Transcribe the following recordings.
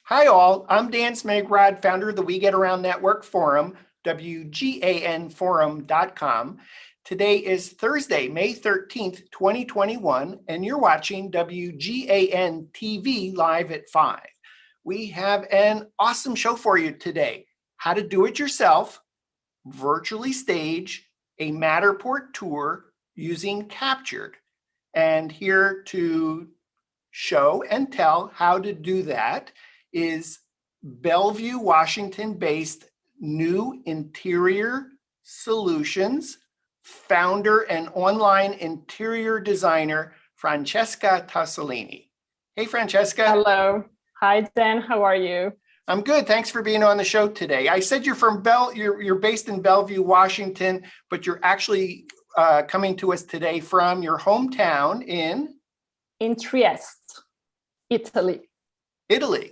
Hi all, I'm Dan Smegrod, founder of the We Get Around Network Forum, WGANforum.com. Today is Thursday, May 13th, 2021, and you're watching WGAN-TV live at 5. We have an awesome show for you today. How to do it yourself, virtually stage a Matterport tour using Captured. And here to show and tell how to do that is Bellevue, Washington-based New Interior Solutions founder and online interior designer, Francesca Tassolini. Hey, Francesca. Hello. Hi, Dan. How are you? I'm good. Thanks for being on the show today. I said you're from you're based in Bellevue, Washington, but you're actually coming to us today from your hometown in Trieste, Italy.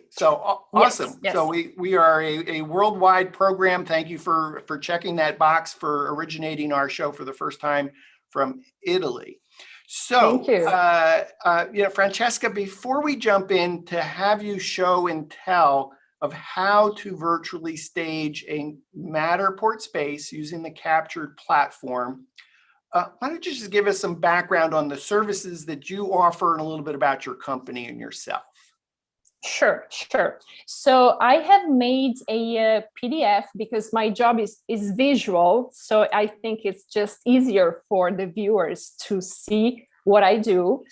So awesome. Yes. So we are a worldwide program. Thank you for checking that box for originating our show for the first time from Italy. So, thank you. Francesca, before we jump in to have you show and tell of how to virtually stage a Matterport space using the Captured platform, why don't you just give us some background on the services that you offer and a little bit about your company and yourself? Sure. So I have made a PDF because my job is visual. So I think it's just easier for the viewers to see what I do.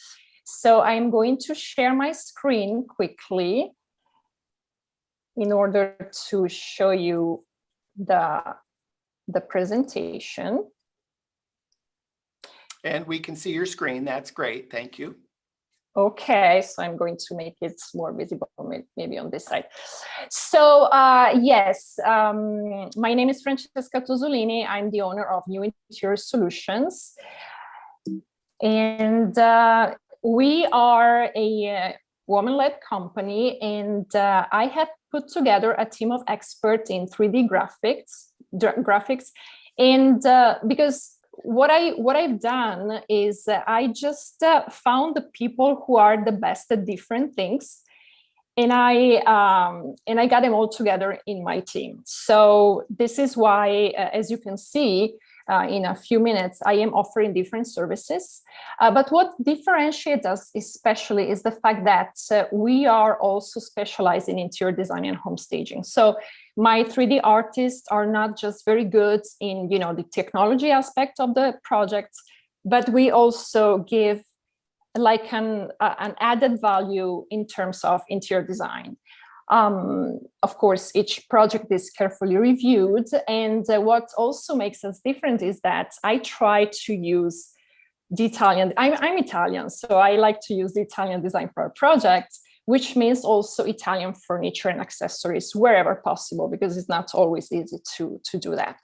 So I'm going to share my screen quickly in order to show you the presentation. And we can see your screen. That's great. Thank you. Okay, so I'm going to make it more visible, maybe on this side. So yes, my name is Francesca Tassolini. I'm the owner of New Interior Solutions. And we are a woman-led company, and I have put together a team of experts in 3D graphics. And because what I've done is I just found the people who are the best at different things, and I got them all together in my team. So this is why, as you can see, in a few minutes, I am offering different services. But what differentiates us especially is the fact that we are also specialized in interior design and home staging. So my 3D artists are not just very good in, the technology aspect of the project, but we also give like an added value in terms of interior design. Of course, each project is carefully reviewed. And what also makes us different is that I try to use the Italian, I'm Italian, so I like to use the Italian design for our projects, which means also Italian furniture and accessories wherever possible, because it's not always easy to do that.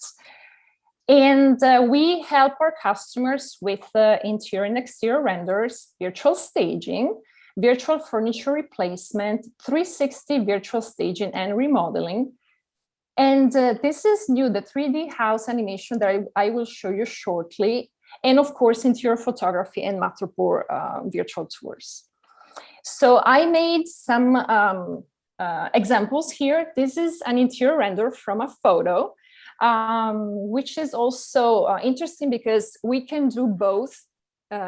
And we help our customers with interior and exterior renders, virtual staging, virtual furniture replacement, 360 virtual staging and remodeling. And this is new, the 3D house animation that I will show you shortly. And of course, interior photography and Matterport virtual tours. So I made some examples here. This is an interior render from a photo, which is also interesting because we can do both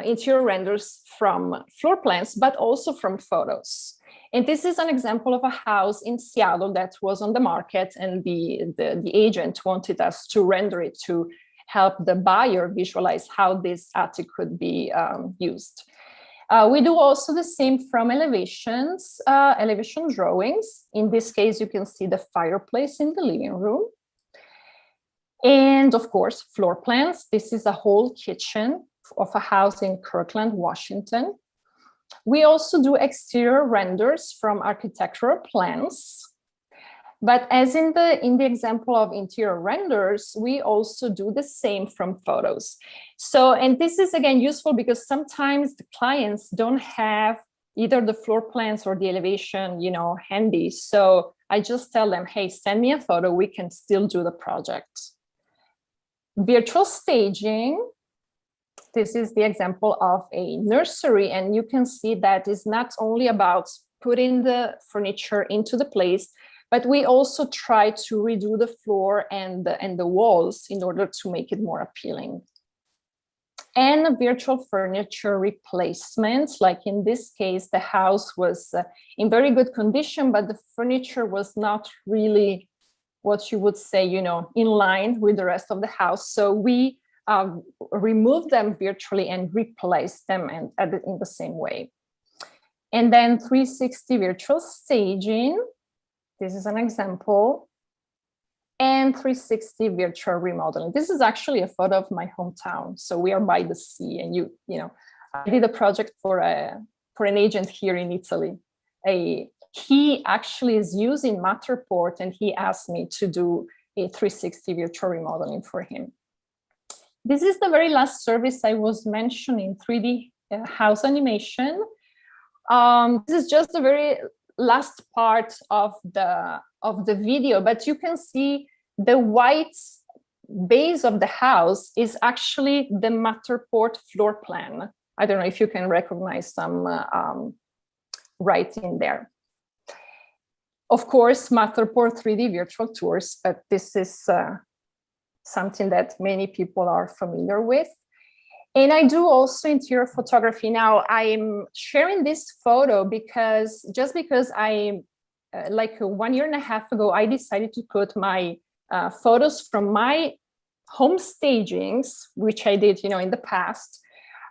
interior renders from floor plans, but also from photos. And this is an example of a house in Seattle that was on the market, and the agent wanted us to render it to help the buyer visualize how this attic could be used. We do also the same from elevations, elevation drawings. In this case, you can see the fireplace in the living room. And of course, floor plans. This is a whole kitchen of a house in Kirkland, Washington. We also do exterior renders from architectural plans. But as in the example of interior renders, we also do the same from photos. So, and this is again useful because sometimes the clients don't have either the floor plans or the elevation, handy. So I just tell them, hey, send me a photo, we can still do the project. Virtual staging. This is the example of a nursery, and you can see that it's not only about putting the furniture into the place, but we also try to redo the floor and the walls in order to make it more appealing. And virtual furniture replacements, like in this case, the house was in very good condition, but the furniture was not really what you would say, you know, in line with the rest of the house. So we removed them virtually and replaced them in the same way. And then 360 virtual staging. This is an example. And 360 virtual remodeling. This is actually a photo of my hometown. So we are by the sea, and you know, I did a project for an agent here in Italy. He actually is using Matterport, and he asked me to do a 360 virtual remodeling for him. This is the very last service I was mentioning, 3D house animation. This is just the very last part of the video, but you can see the white base of the house is actually the Matterport floor plan. I don't know if you can recognize some writing there. Of course, Matterport 3D virtual tours, but this is something that many people are familiar with. And I do also interior photography. Now I'm sharing this photo because I, like 1.5 years ago, I decided to put my photos from my home stagings, which I did, you know, in the past.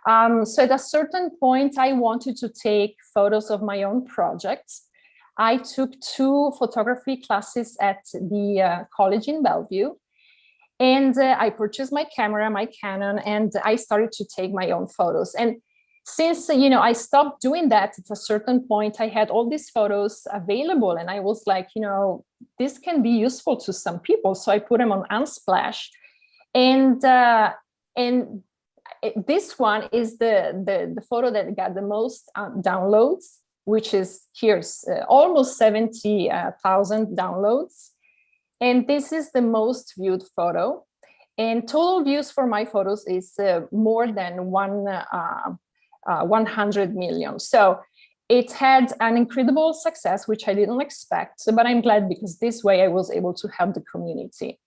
So at a certain point, I wanted to take photos of my own projects. I took 2 photography classes at the college in Bellevue. And I purchased my camera, my Canon, and I started to take my own photos. And since, you know, I stopped doing that at a certain point, I had all these photos available, and I was like, you know, this can be useful to some people. So I put them on Unsplash. And this one is the photo that got the most downloads, which is here's almost 70,000 downloads. And this is the most viewed photo. And total views for my photos is more than 100 million. So it had an incredible success, which I didn't expect, but I'm glad because this way I was able to help the community.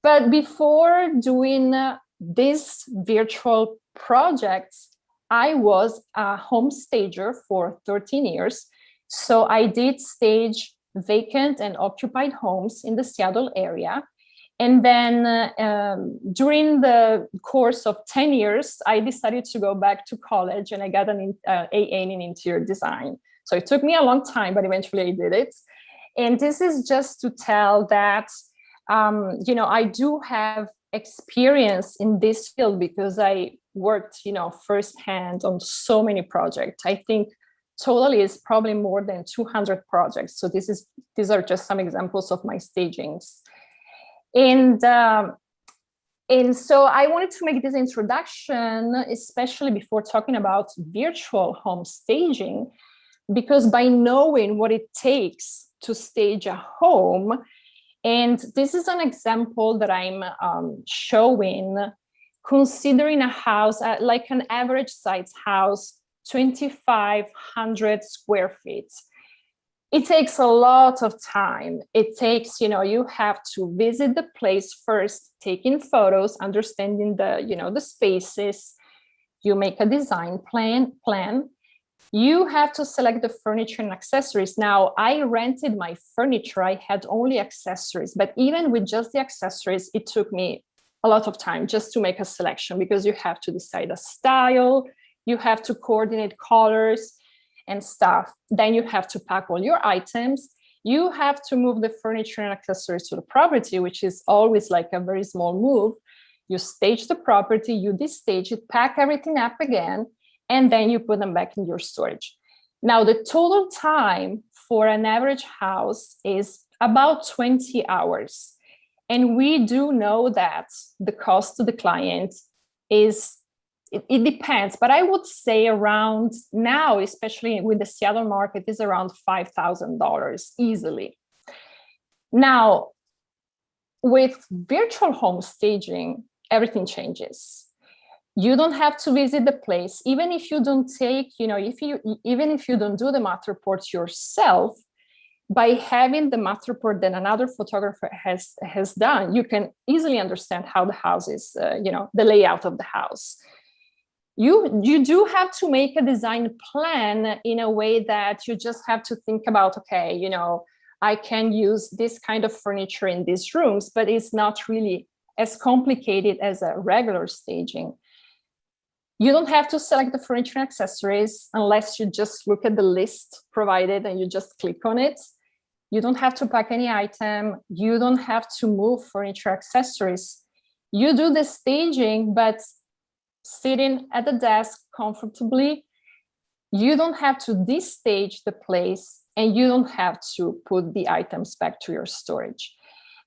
But before doing this virtual projects, I was a home stager for 13 years. So I did stage vacant and occupied homes in the Seattle area. And then during the course of 10 years, I decided to go back to college, and I got an AA in interior design. So it took me a long time, but eventually I did it. And this is just to tell that, you know, I do have experience in this field because I worked, you know, firsthand on so many projects. I think totally is probably more than 200 projects. So these are just some examples of my stagings. And so I wanted to make this introduction, especially before talking about virtual home staging, because by knowing what it takes to stage a home, and this is an example that I'm showing, considering a house, like an average size house, 2,500 square feet. It takes a lot of time. It takes, you know, you have to visit the place first, taking photos, understanding the, you know, the spaces. You make a design plan. You have to select the furniture and accessories. Now, I rented my furniture. I had only accessories, but even with just the accessories, it took me a lot of time just to make a selection, because you have to decide a style, you have to coordinate colors and stuff. Then you have to pack all your items. You have to move the furniture and accessories to the property, which is always like a very small move. You stage the property, you destage it, pack everything up again, and then you put them back in your storage. Now, the total time for an average house is about 20 hours. And we do know that the cost to the client is, it depends, but I would say around now, especially with the Seattle market, is around $5,000 easily. Now, with virtual home staging, everything changes. You don't have to visit the place, even if you don't take, even if you don't do the Matterport yourself. By having the Matterport that another photographer has done, you can easily understand how the house is, the layout of the house. You do have to make a design plan in a way that you just have to think about, okay, I can use this kind of furniture in these rooms, but it's not really as complicated as a regular staging. You don't have to select the furniture and accessories unless you just look at the list provided and you just click on it. You don't have to pack any item. You don't have to move furniture accessories. You do the staging, but sitting at the desk comfortably. You don't have to destage the place, and you don't have to put the items back to your storage.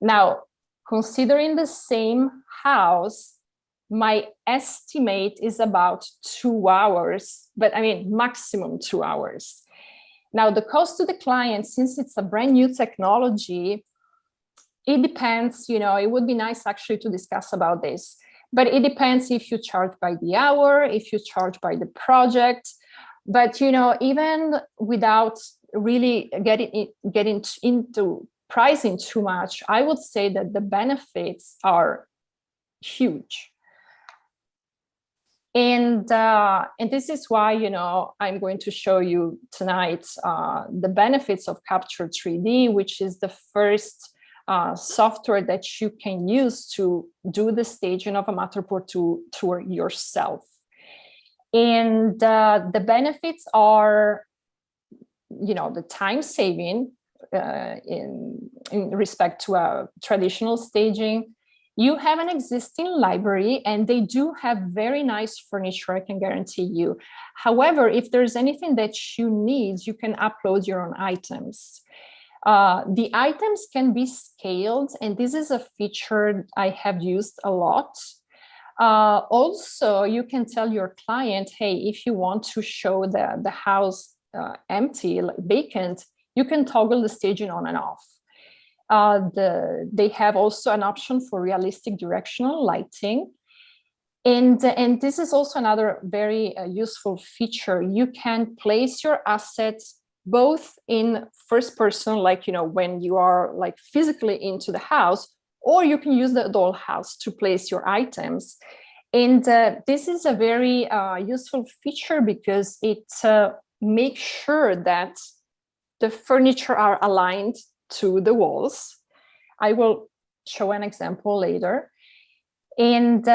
Now, considering the same house, my estimate is about 2 hours, but I mean, maximum 2 hours. Now, the cost to the client, since it's a brand new technology, it depends, it would be nice actually to discuss about this, but it depends if you charge by the hour, if you charge by the project. But, even without really getting into pricing too much, I would say that the benefits are huge. And this is why, I'm going to show you tonight the benefits of Capture 3D, which is the first software that you can use to do the staging of a Matterport tour yourself. And the benefits are, the time saving in respect to a traditional staging. You have an existing library and they do have very nice furniture, I can guarantee you. However, if there's anything that you need, you can upload your own items. The items can be scaled, and this is a feature I have used a lot. Also, you can tell your client, hey, if you want to show the house empty, like vacant, you can toggle the staging on and off. They have also an option for realistic directional lighting. And this is also another very useful feature. You can place your assets both in first person, like, when you are like physically into the house, or you can use the dollhouse to place your items. And this is a very useful feature because it makes sure that the furniture are aligned to the walls. I will show an example later. And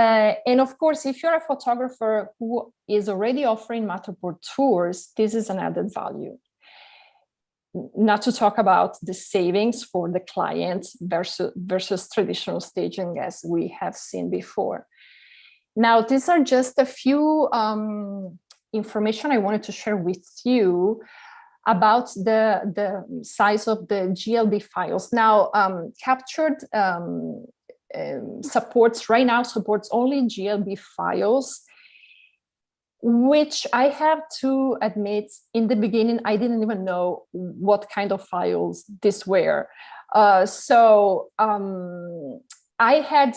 of course, if you're a photographer who is already offering Matterport tours, this is an added value. Not to talk about the savings for the client versus traditional staging, as we have seen before. Now, these are just a few information I wanted to share with you about the size of the GLB files. Now, Captured supports only GLB files, which I have to admit, in the beginning, I didn't even know what kind of files these were. So I had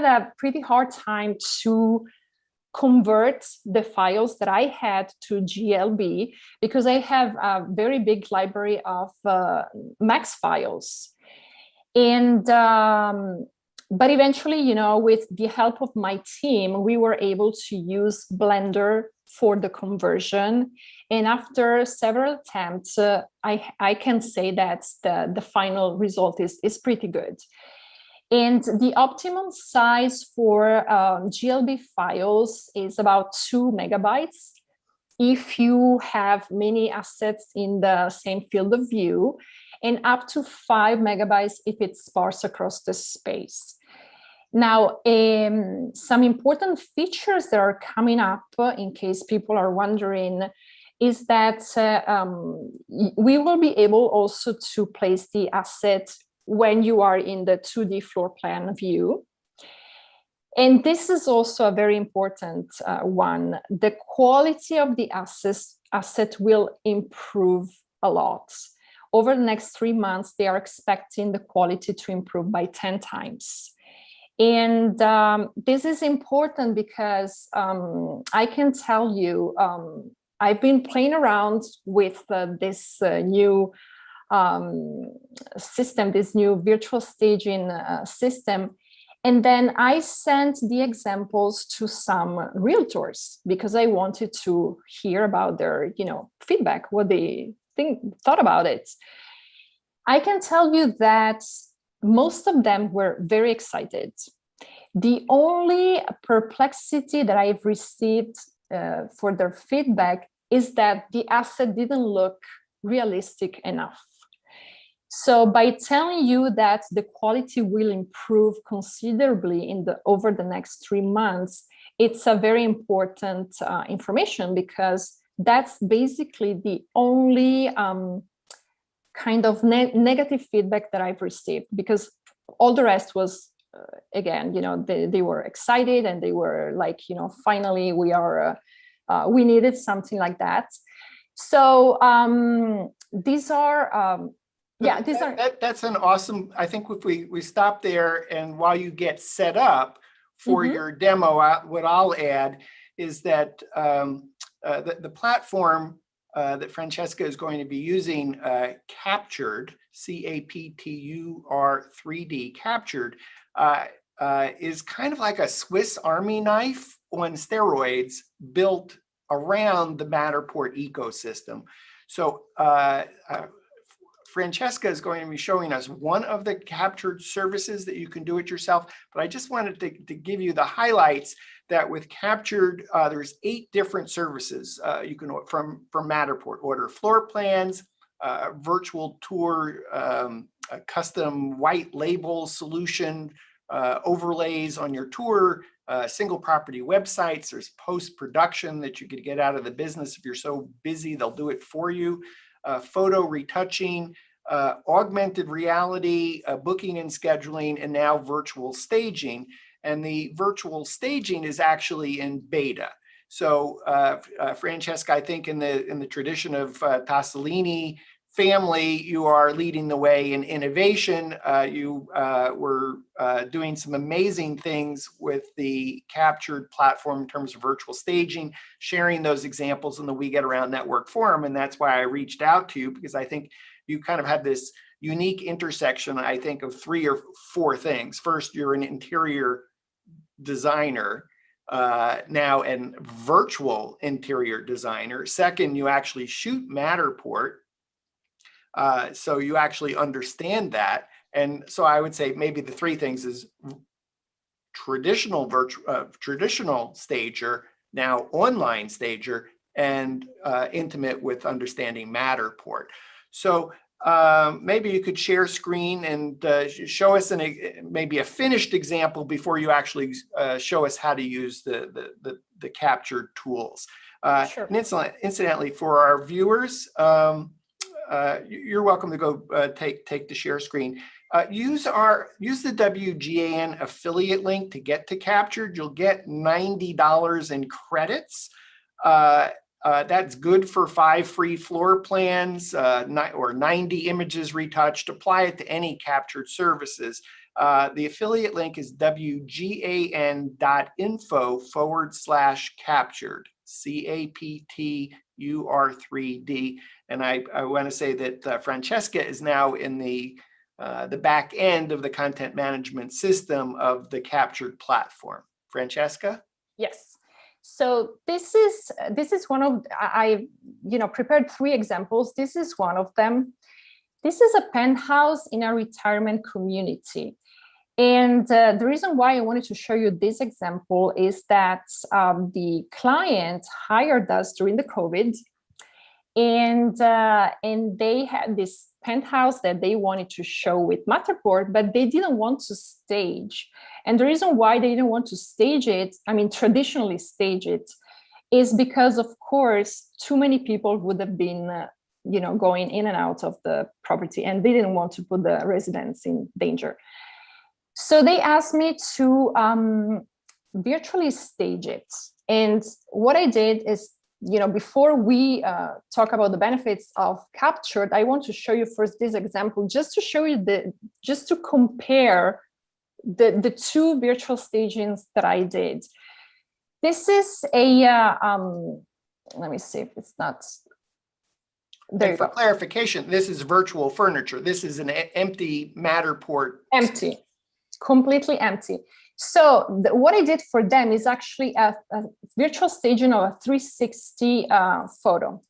a pretty hard time to convert the files that I had to GLB because I have a very big library of max files. And but eventually, with the help of my team, we were able to use Blender for the conversion. And after several attempts, I can say that the final result is pretty good. And the optimum size for GLB files is about 2 megabytes if you have many assets in the same field of view, and up to 5 megabytes if it's sparse across the space. Now, some important features that are coming up, in case people are wondering, is that we will be able also to place the asset when you are in the 2D floor plan view. And this is also a very important one. The quality of the asset will improve a lot. Over the next 3 months, they are expecting the quality to improve by 10 times. And this is important because I can tell you, I've been playing around with this new system, this new virtual staging system. And then I sent the examples to some realtors because I wanted to hear about their, feedback, what they thought about it. I can tell you that most of them were very excited. The only perplexity that I've received for their feedback is that the asset didn't look realistic enough. So by telling you that the quality will improve considerably over the next 3 months, it's a very important information, because that's basically the only kind of negative feedback that I've received, because all the rest was, again, they were excited and they were like, finally we needed something like that. So these are, that's an awesome, I think if we stop there, and while you get set up for your demo, what I'll add is that the platform that Francesca is going to be using, Captured, CAPTUR 3D, Captured, is kind of like a Swiss Army knife on steroids built around the Matterport ecosystem. So Francesca is going to be showing us one of the Captured services that you can do it yourself, but I just wanted to give you the highlights that with Captured, there's 8 different services you can, from Matterport, order floor plans, virtual tour, a custom white label solution, overlays on your tour, single property websites. There's post-production that you could get out of the business. If you're so busy, they'll do it for you. Photo retouching, augmented reality, booking and scheduling, and now virtual staging. And the virtual staging is actually in beta. So Francesca, I think in the tradition of Tassolini family, you are leading the way in innovation. You were doing some amazing things with the Captured platform in terms of virtual staging, sharing those examples in the We Get Around Network forum. And that's why I reached out to you, because I think you kind of had this unique intersection, I think, of 3 or 4 things. First, you're an interior designer now, and virtual interior designer. Second, you actually shoot Matterport. So you actually understand that. And so I would say maybe the 3 things is traditional stager, now online stager, and intimate with understanding Matterport. So maybe you could share screen and show us maybe a finished example before you actually show us how to use the Captured tools. Sure. And incidentally, for our viewers, you're welcome to go take the share screen. Use the WGAN affiliate link to get to Captured. You'll get $90 in credits. That's good for 5 free floor plans, or 90 images retouched. Apply it to any Captured services. The affiliate link is wgan.info/captured, CAPTUR3D. And I want to say that Francesca is now in the back end of the content management system of the Captured platform. Francesca? Yes. So this is one of, I prepared 3 examples. This is one of them. This is a penthouse in a retirement community. And the reason why I wanted to show you this example is that the client hired us during the COVID, and they had this penthouse that they wanted to show with Matterport, but they didn't want to stage. And the reason why they didn't want to stage it, traditionally stage it, is because, of course, too many people would have been, going in and out of the property, and they didn't want to put the residents in danger. So they asked me to virtually stage it. And what I did is, before we talk about the benefits of Captured, I want to show you first this example, just to show you just to compare the two virtual stagings that I did. This is a, let me see if it's not, there you for go. clarification, this is virtual furniture. This is an empty Matterport. Empty, completely empty. So what I did for them is actually a virtual staging of a 360 photo,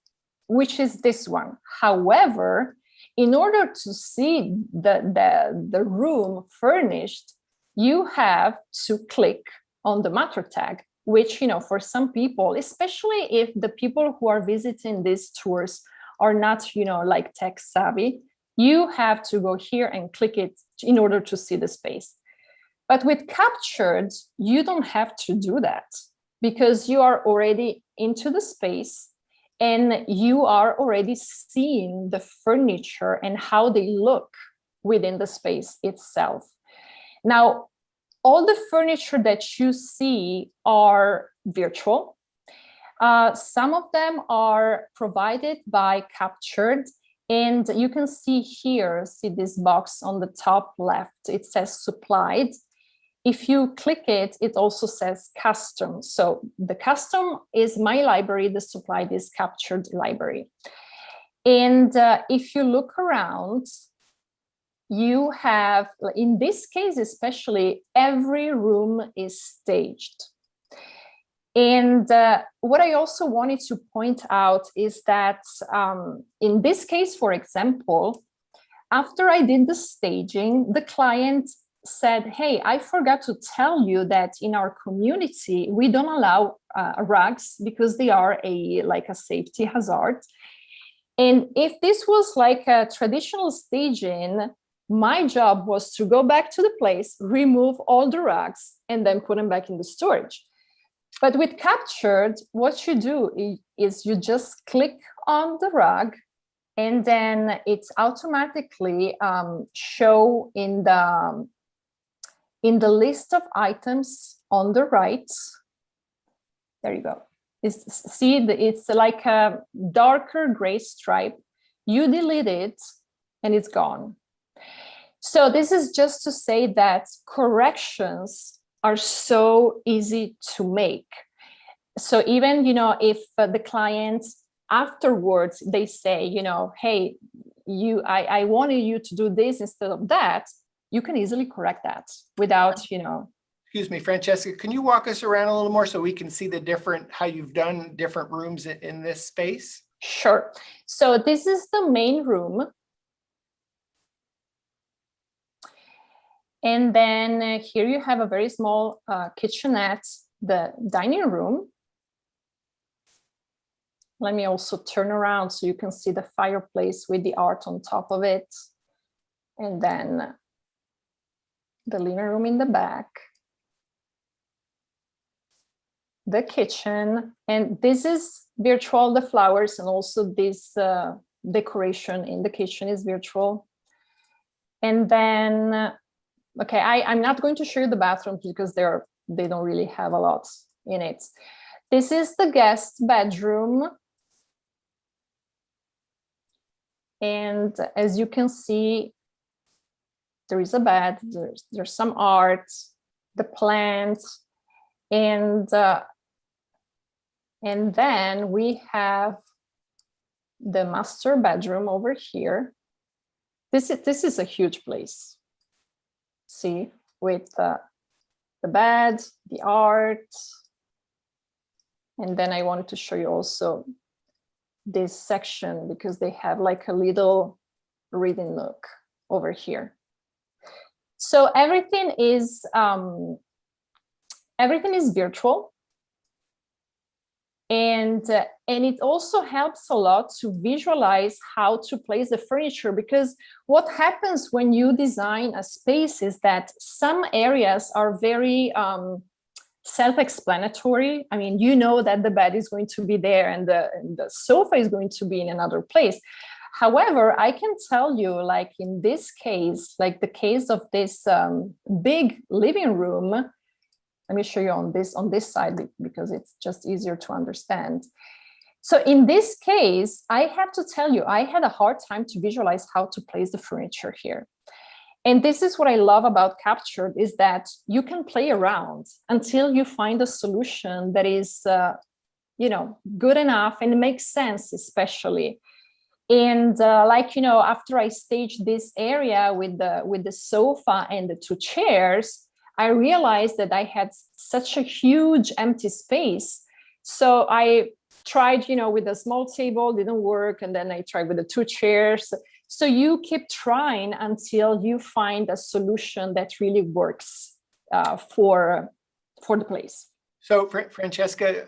which is this one. However, in order to see the room furnished, you have to click on the matter tag, which, you know, for some people, especially if the people who are visiting these tours are not, you know, like tech savvy, you have to go here and click it in order to see the space. But with Captured, you don't have to do that because you are already into the space and you are already seeing the furniture and how they look within the space itself. Now, all the furniture that you see are virtual. Some of them are provided by Captured, and you can see here, see this box on the top left, it says supplied. If you click it, it also says custom. So the custom is my library, the supplied is Captured library. And if you look around, you have, in this case especially, every room is staged. And what I also wanted to point out is that in this case, for example, after I did the staging, the client said, hey, I forgot to tell you that in our community, we don't allow rugs because they are like a safety hazard. And if this was like a traditional staging, my job was to go back to the place, remove all the rugs, and then put them back in the storage. But with Captured, what you do is you just click on the rug, and then it's automatically show in the list of items on the right. There you go. It's like a darker gray stripe. You delete it, and it's gone. So this is just to say that corrections are so easy to make. So even, you know, if the client afterwards, they say, you know, hey, I wanted you to do this instead of that, you can easily correct that without, you know. Excuse me, Francesca, can you walk us around a little more so we can see the how you've done different rooms in this space? Sure. So this is the main room. And then here you have a very small kitchenette, the dining room. Let me also turn around so you can see the fireplace with the art on top of it. And then the living room in the back. The kitchen. And this is virtual, the flowers, and also this decoration in the kitchen is virtual. And then, okay, I'm not going to show you the bathrooms because they don't really have a lot in it. This is the guest bedroom. And as you can see, there is a bed, there's some art, the plants, and then we have the master bedroom over here. This is a huge place. See, with the bed, the art. And then I wanted to show you also this section because they have like a little reading nook over here. So everything is virtual. And it also helps a lot to visualize how to place the furniture, because what happens when you design a space is that some areas are very self-explanatory. I mean, you know that the bed is going to be there and the sofa is going to be in another place. However, I can tell you, like in this case, like the case of this big living room, let me show you on this side because it's just easier to understand. So in this case, I have to tell you, I had a hard time to visualize how to place the furniture here. And this is what I love about Captured, is that you can play around until you find a solution that is, good enough and makes sense, especially. And after I staged this area with the sofa and the 2 chairs, I realized that I had such a huge empty space. So I tried, with a small table, didn't work. And then I tried with the 2 chairs. So you keep trying until you find a solution that really works for the place. So Francesca,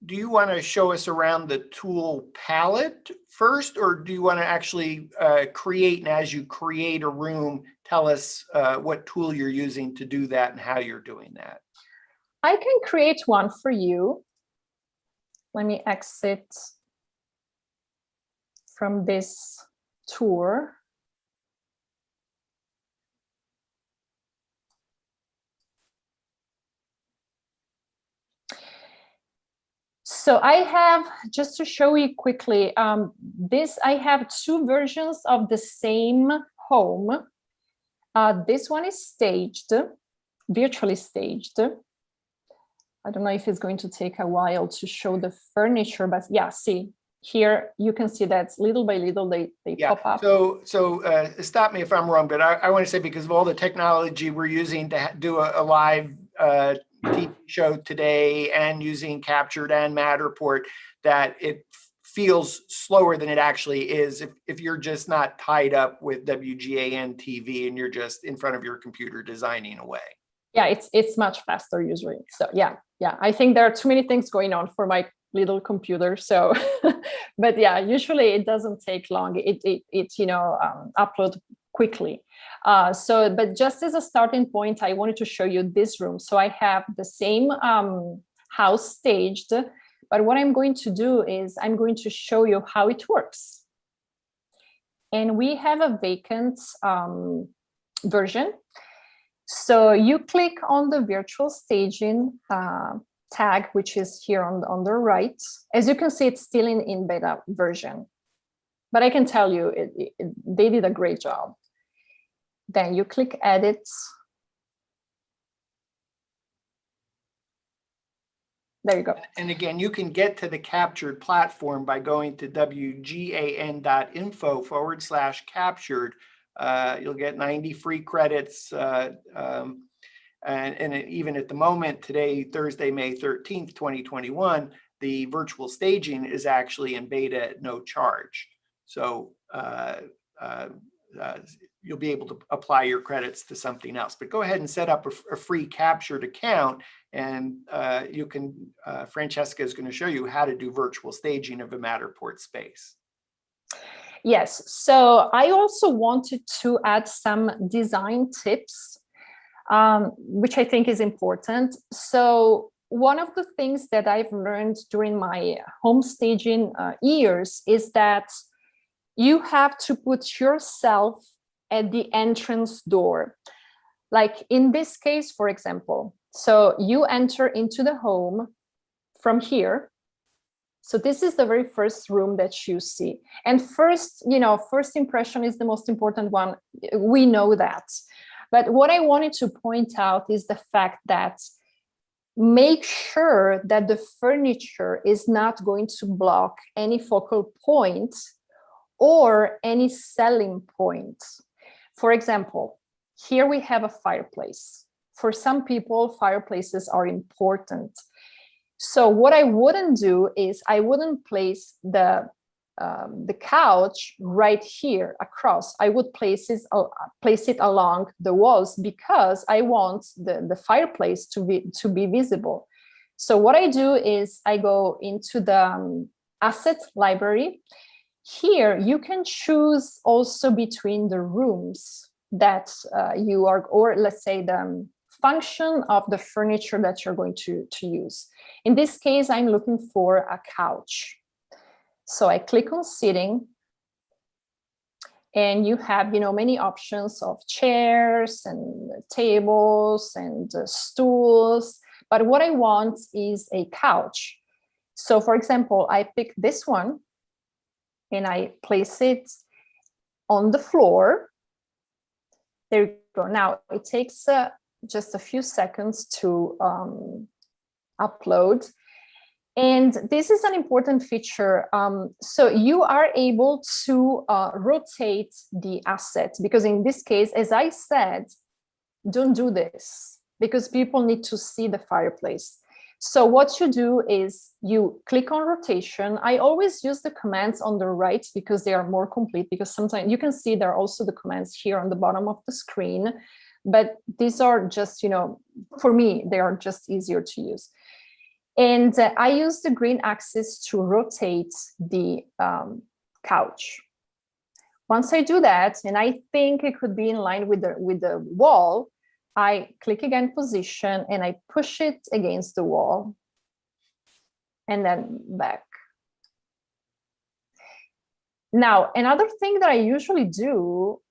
do you want to show us around the tool palette first, or do you want to actually create, and as you create a room, tell us what tool you're using to do that and how you're doing that? I can create one for you. Let me exit from this tour. So I have, just to show you quickly, I have 2 versions of the same home. This one is staged, virtually staged. I don't know if it's going to take a while to show the furniture, but yeah, see, here you can see that little by little they pop up. So stop me if I'm wrong, but I want to say, because of all the technology we're using to do a live TV show today, and using Captured and Matterport, that it feels slower than it actually is if you're just not tied up with WGAN-TV and you're just in front of your computer designing away. Yeah, it's much faster usually. So yeah, I think there are too many things going on for my little computer. So, but yeah, usually it doesn't take long. It upload quickly. But just as a starting point, I wanted to show you this room. So I have the same house staged, but what I'm going to do is I'm going to show you how it works. And we have a vacant version. So you click on the virtual staging tag, which is here on the right. As you can see, it's still in beta version, but I can tell you they did a great job. Then you click edit. There you go. And again, you can get to the Captured platform by going to wgan.info/captured. You'll get 90 free credits. And even at the moment, today, Thursday, May 13th, 2021, the virtual staging is actually in beta at no charge. So you'll be able to apply your credits to something else. But go ahead and set up a free Captured account, and you can, Francesca is going to show you how to do virtual staging of a Matterport space. Yes, so I also wanted to add some design tips, which I think is important. So one of the things that I've learned during my home staging years is that you have to put yourself at the entrance door. Like in this case, for example, so you enter into the home from here. So this is the very first room that you see. And first impression is the most important one. We know that. But what I wanted to point out is the fact that make sure that the furniture is not going to block any focal point or any selling point. For example, here we have a fireplace. For some people, fireplaces are important. So what I wouldn't do is I wouldn't place the couch right here across. I would place it along the walls because I want the fireplace to be visible. So what I do is I go into the asset library. Here you can choose also between the rooms that you are, or let's say the function of the furniture that you're going to use. In this case, I'm looking for a couch. So I click on sitting, and you have, many options of chairs and tables and stools. But what I want is a couch. So for example, I pick this one and I place it on the floor. There you go. Now it takes just a few seconds to upload. And this is an important feature. So you are able to rotate the asset, because in this case, as I said, don't do this because people need to see the fireplace. So what you do is you click on rotation. I always use the commands on the right because they are more complete, because sometimes you can see there are also the commands here on the bottom of the screen, but these are just, you know, for me, they are just easier to use. And I use the green axis to rotate the couch. Once I do that, and I think it could be in line with the wall, I click again position and I push it against the wall and then back. Now, another thing that I usually do,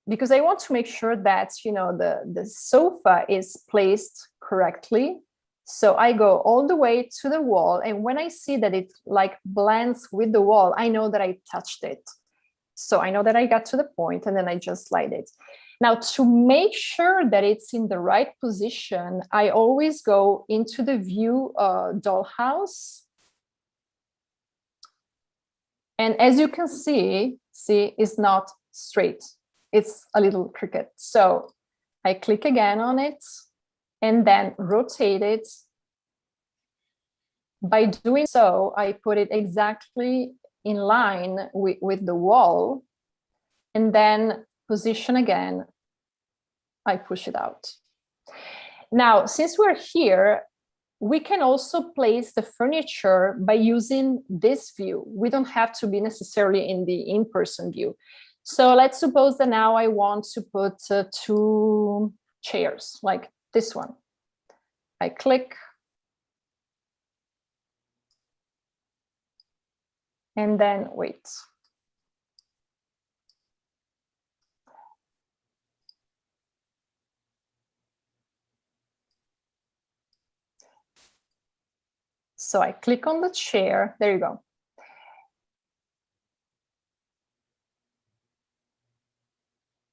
because I want to make sure that, you know, the sofa is placed correctly. So I go all the way to the wall, and when I see that it like blends with the wall, I know that I touched it. So I know that I got to the point, and then I just slide it. Now, to make sure that it's in the right position, I always go into the view dollhouse. And as you can see, it's not straight. It's a little crooked. So I click again on it and then rotate it. By doing so, I put it exactly in line with the wall, and then position again, I push it out. Now, since we're here, we can also place the furniture by using this view. We don't have to be necessarily in the in-person view. So let's suppose that now I want to put 2 chairs like this one. I click. And then wait. So I click on the chair. There you go.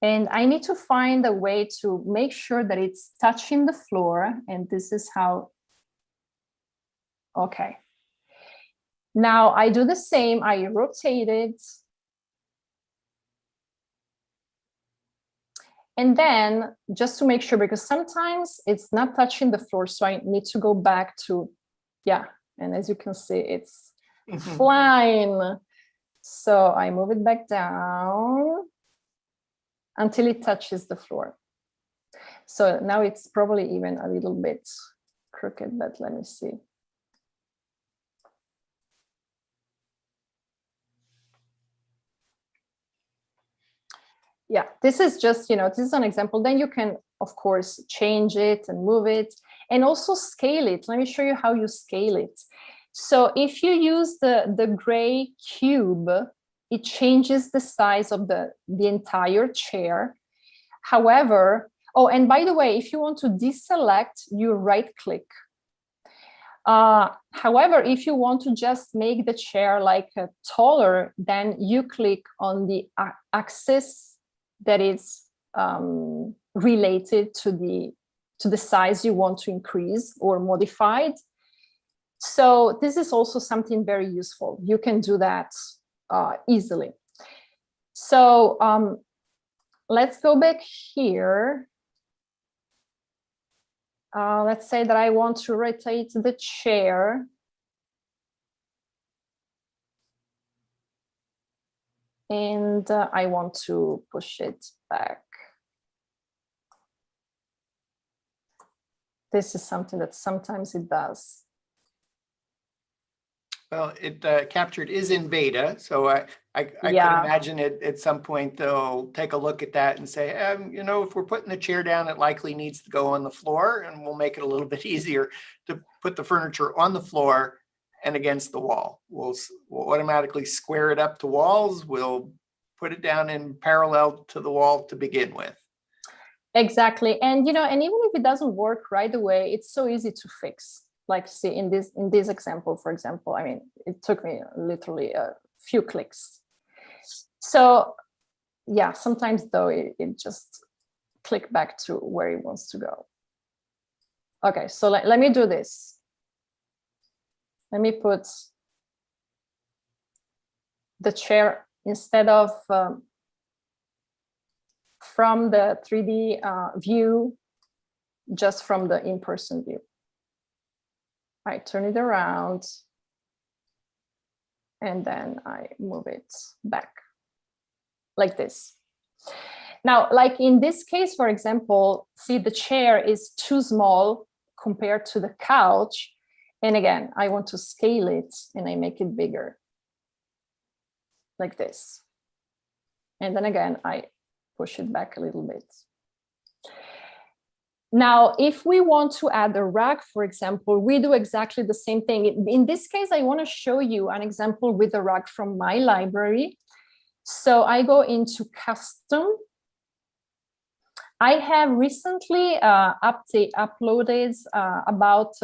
And I need to find a way to make sure that it's touching the floor. And this is how, okay. Now I do the same, I rotate it. And then just to make sure, because sometimes it's not touching the floor, so I need to go back to, yeah. And as you can see, it's flying. So I move it back down until it touches the floor. So now it's probably even a little bit crooked, but let me see. Yeah, this is just, you know, this is an example. Then you can, of course, change it and move it and also scale it. Let me show you how you scale it. So if you use the gray cube, it changes the size of the entire chair. However, oh, and by the way, if you want to deselect, you right click. However, if you want to just make the chair like taller, then you click on the axis that is related to the size you want to increase or modified. So this is also something very useful. You can do that easily. So let's go back here. Let's say that I want to rotate the chair. And I want to push it back. This is something that sometimes it does. Well, it captured is in beta, so I could imagine it at some point they'll take a look at that and say, you know, if we're putting the chair down, it likely needs to go on the floor, and we'll make it a little bit easier to put the furniture on the floor and against the wall. We'll automatically square it up to walls. We'll put it down in parallel to the wall to begin with. Exactly. And, you know, and even if it doesn't work right away, it's so easy to fix. Like, see, in this example, for example, I mean, it took me literally a few clicks. So yeah, sometimes though, it just click back to where it wants to go. Okay, so let me do this. Let me put the chair instead of from the 3D view, just from the in-person view. I turn it around and then I move it back like this. Now, like in this case, for example, see the chair is too small compared to the couch. And again, I want to scale it and I make it bigger like this. And then again, I push it back a little bit. Now, if we want to add a rack, for example, we do exactly the same thing. In this case, I want to show you an example with a rack from my library. So I go into custom. I have recently uploaded about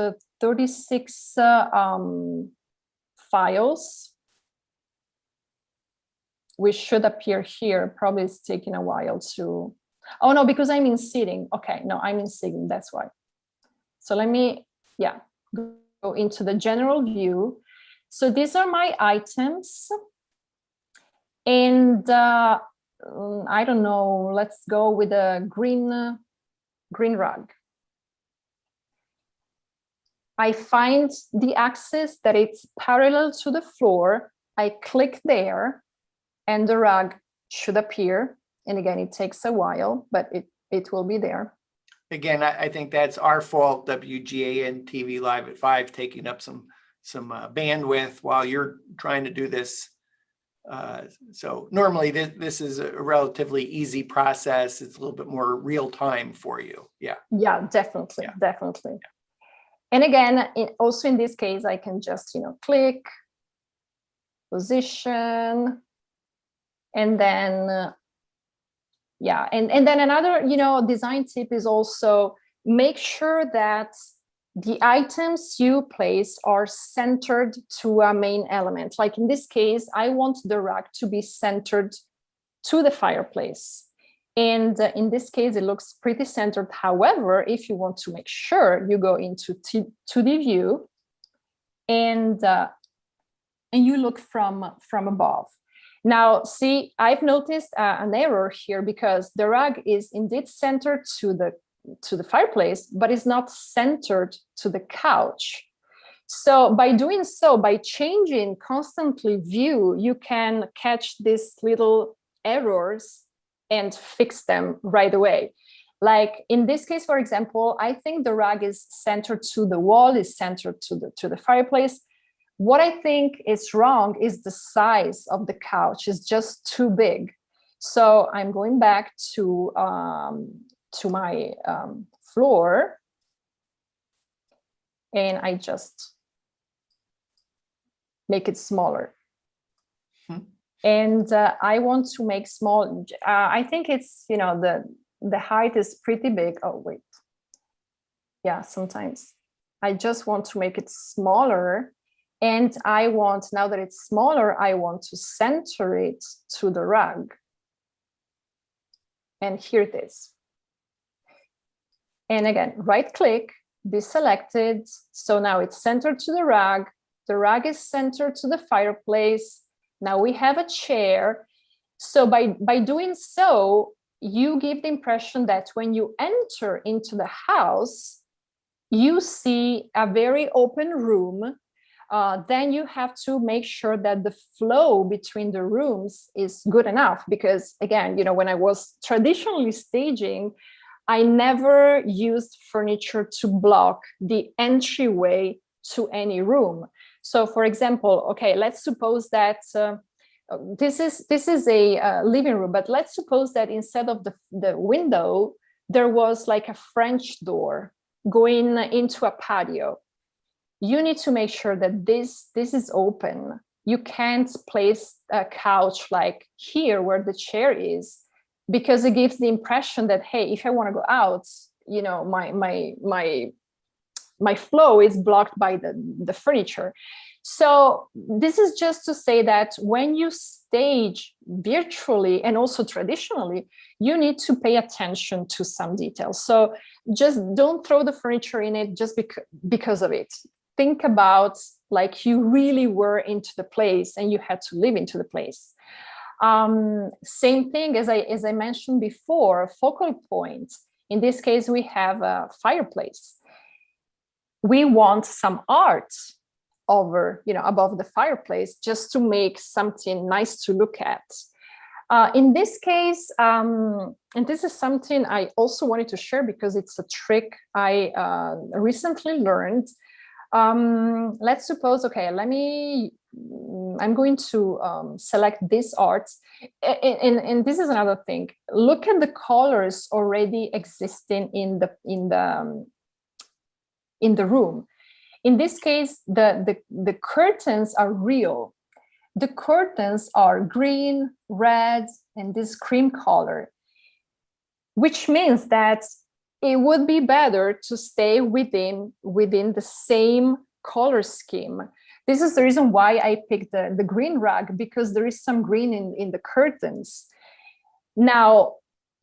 36 files, which should appear here. Probably it's taking a while to, oh no, because I'm in seating. Okay, no, I'm in seating, that's why. So let me, yeah, go into the general view. So these are my items. And I don't know, let's go with a green rug. I find the axis that it's parallel to the floor. I click there and the rug should appear. And again, it takes a while, but it will be there. Again, I think that's our fault, WGAN-TV Live at 5, taking up some bandwidth while you're trying to do this. So normally this is a relatively easy process. It's a little bit more real time for you. Yeah. Yeah, definitely, yeah. Definitely. Yeah. And again, also in this case, I can just, click, position, and then, yeah. And then another, design tip is also make sure that the items you place are centered to a main element. Like in this case, I want the rack to be centered to the fireplace. And in this case, it looks pretty centered. However, if you want to make sure, you go into 2D view and you look from above. Now, see, I've noticed an error here because the rug is indeed centered to the fireplace, but it's not centered to the couch. So by doing so, by changing constantly view, you can catch these little errors and fix them right away. Like in this case, for example, I think the rug is centered to the wall, is centered to the fireplace. What I think is wrong is the size of the couch is just too big. So I'm going back to my floor, and I just make it smaller. And I want to make small, I think it's, the height is pretty big. Oh, wait. Yeah, sometimes I just want to make it smaller. And I want, now that it's smaller, I want to center it to the rug. And here it is. And again, right click, deselected. So now it's centered to the rug. The rug is centered to the fireplace. Now we have a chair. So by doing so, you give the impression that when you enter into the house, you see a very open room. Then you have to make sure that the flow between the rooms is good enough. Because again, when I was traditionally staging, I never used furniture to block the entryway to any room. So for example, okay, let's suppose that this is a living room, but let's suppose that instead of the window, there was like a French door going into a patio. You need to make sure that this is open. You can't place a couch like here where the chair is, because it gives the impression that, hey, if I want to go out, my flow is blocked by the furniture. So this is just to say that when you stage virtually and also traditionally, you need to pay attention to some details. So just don't throw the furniture in it just because of it. Think about like you really were into the place and you had to live into the place. Same thing as I mentioned before, focal point. In this case, we have a fireplace. We want some art over, above the fireplace, just to make something nice to look at. In this case, and this is something I also wanted to share because it's a trick I recently learned. Let's suppose, okay, I'm going to select this art. And this is another thing. Look at the colors already existing in the room. In this case, the curtains are real. The curtains are green, red, and this cream color, which means that it would be better to stay within the same color scheme. This is the reason why I picked the green rug, because there is some green in the curtains. Now,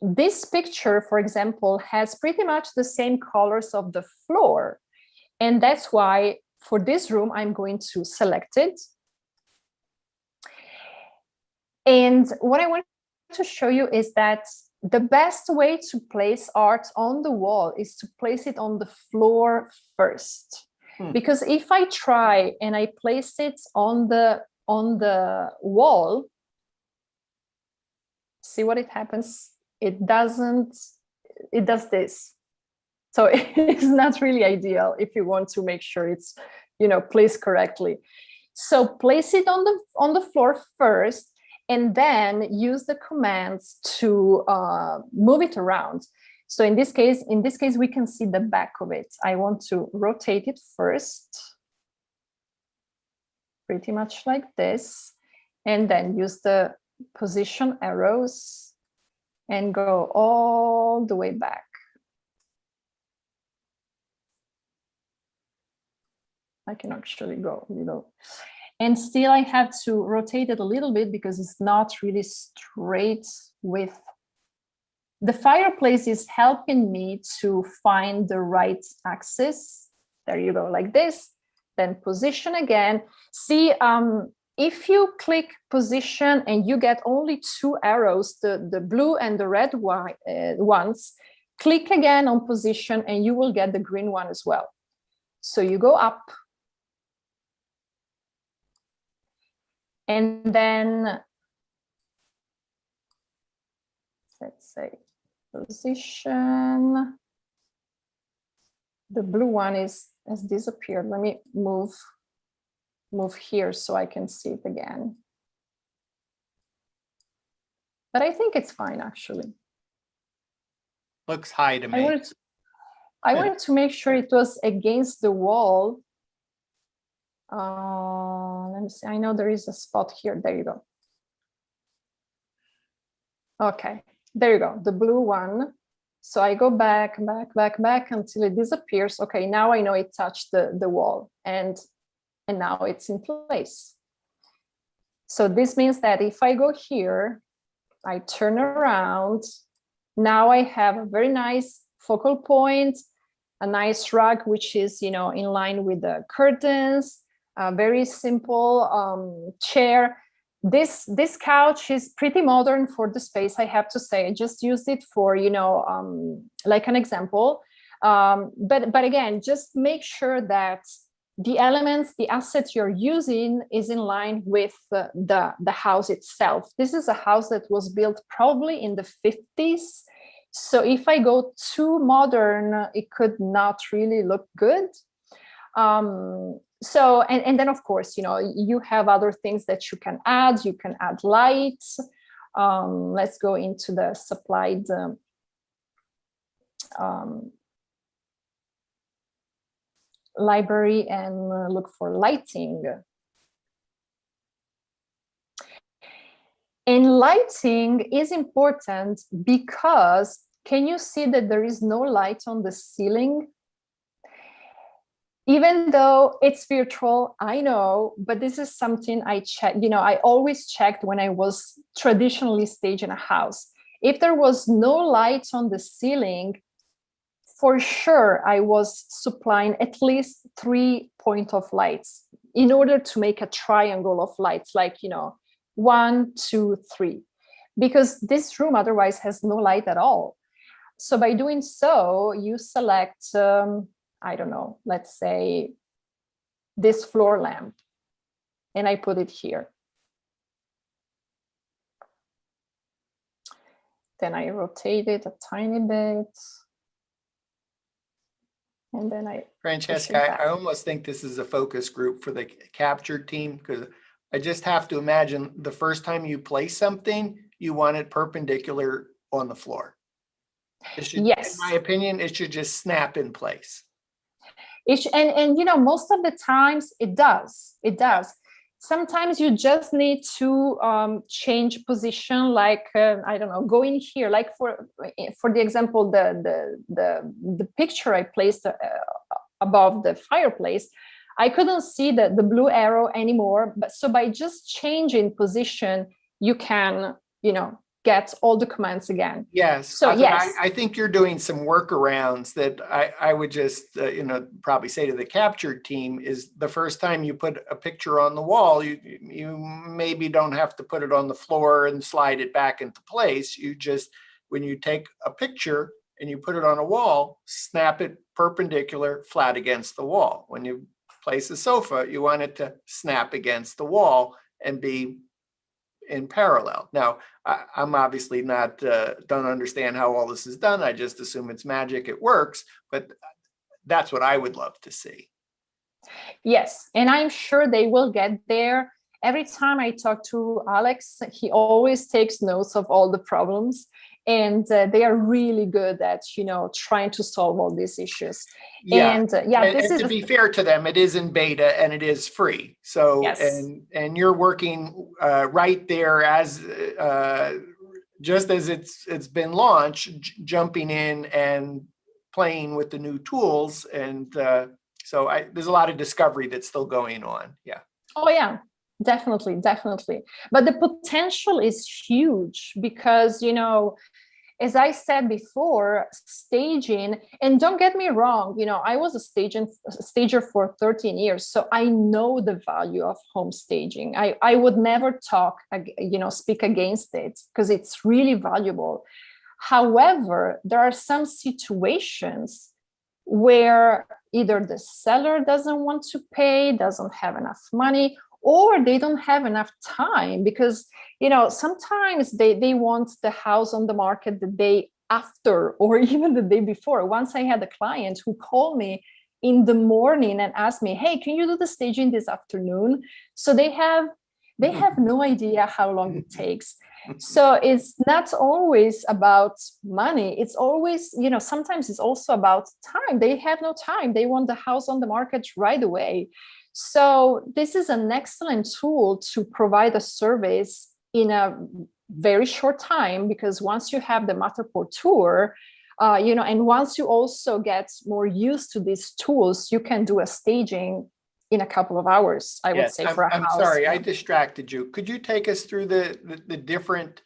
this picture, for example, has pretty much the same colors of the floor. And that's why for this room, I'm going to select it. And what I want to show you is that the best way to place art on the wall is to place it on the floor first. Because if I try and I place it on the wall, see what it happens? It does this. So it's not really ideal if you want to make sure it's, placed correctly. So place it on the floor first, and then use the commands to move it around. So in this case, we can see the back of it. I want to rotate it first, pretty much like this, and then use the position arrows and go all the way back. I can actually go, and still I have to rotate it a little bit because it's not really straight with. The fireplace is helping me to find the right axis. There you go, like this, then position again. See, if you click position and you get only two arrows, the blue and the red ones, click again on position and you will get the green one as well. So you go up. And then, let's say, position. The blue one has disappeared. Let me move here so I can see it again. But I think it's fine, actually. Looks high to me. I wanted to make sure it was against the wall. Let me see. I know there is a spot here. There you go. Okay, there you go. The blue one. So I go back until it disappears. Okay, now I know it touched the wall, and now it's in place. So this means that if I go here, I turn around. Now I have a very nice focal point, a nice rug, which is, in line with the curtains. A very simple chair. This couch is pretty modern for the space, I have to say. I just used it for, like an example. But again, just make sure that the elements, the assets you're using is in line with the house itself. This is a house that was built probably in the 50s. So if I go too modern, it could not really look good. So, and then of course, you have other things that you can add. You can add lights. Let's go into the supplied library and look for lighting. And lighting is important because can you see that there is no light on the ceiling? Even though it's virtual, I know, but this is something I check, I always checked when I was traditionally staging a house. If there was no light on the ceiling, for sure, I was supplying at least 3 points of lights in order to make a triangle of lights, like, 1, 2, 3, because this room otherwise has no light at all. So by doing so, you select, I don't know, let's say this floor lamp, and I put it here. Then I rotate it a tiny bit. And then Francesca, I almost think this is a focus group for the captured team, because I just have to imagine the first time you place something, you want it perpendicular on the floor. It should, yes, in my opinion, it should just snap in place. And most of the times it does. Sometimes you just need to change position, like I don't know, go in here, like for the example, the picture I placed above the fireplace, I couldn't see the blue arrow anymore, but so by just changing position, you can get all the commands again. Yes. So yes, I think you're doing some workarounds that I would just probably say to the captured team is the first time you put a picture on the wall, you maybe don't have to put it on the floor and slide it back into place. You just, when you take a picture and you put it on a wall, snap it perpendicular flat against the wall. When you place a sofa, you want it to snap against the wall and be in parallel. Now, I'm obviously not, don't understand how all this is done. I just assume it's magic, it works, but that's what I would love to see. Yes, and I'm sure they will get there. Every time I talk to Alex, he always takes notes of all the problems, and they are really good at, trying to solve all these issues. Yeah, and this is to be fair to them, it is in beta and it is free. So, yes. and you're working right there as just as it's been launched, jumping in and playing with the new tools, and so there's a lot of discovery that's still going on. Yeah. Oh yeah, definitely. But the potential is huge because, as I said before, staging, and don't get me wrong, I was a stager for 13 years, so I know the value of home staging. I would never speak against it because it's really valuable. However, there are some situations where either the seller doesn't want to pay, doesn't have enough money, or they don't have enough time because, sometimes they want the house on the market the day after or even the day before. Once I had a client who called me in the morning and asked me, hey, can you do the staging this afternoon? So they have no idea how long it takes. So it's not always about money. It's always, sometimes it's also about time. They have no time. They want the house on the market right away. So this is an excellent tool to provide a service in a very short time, because once you have the Matterport tour, and once you also get more used to these tools, you can do a staging in a couple of hours, I would say, for a house. I'm sorry, I distracted you. Could you take us through the different,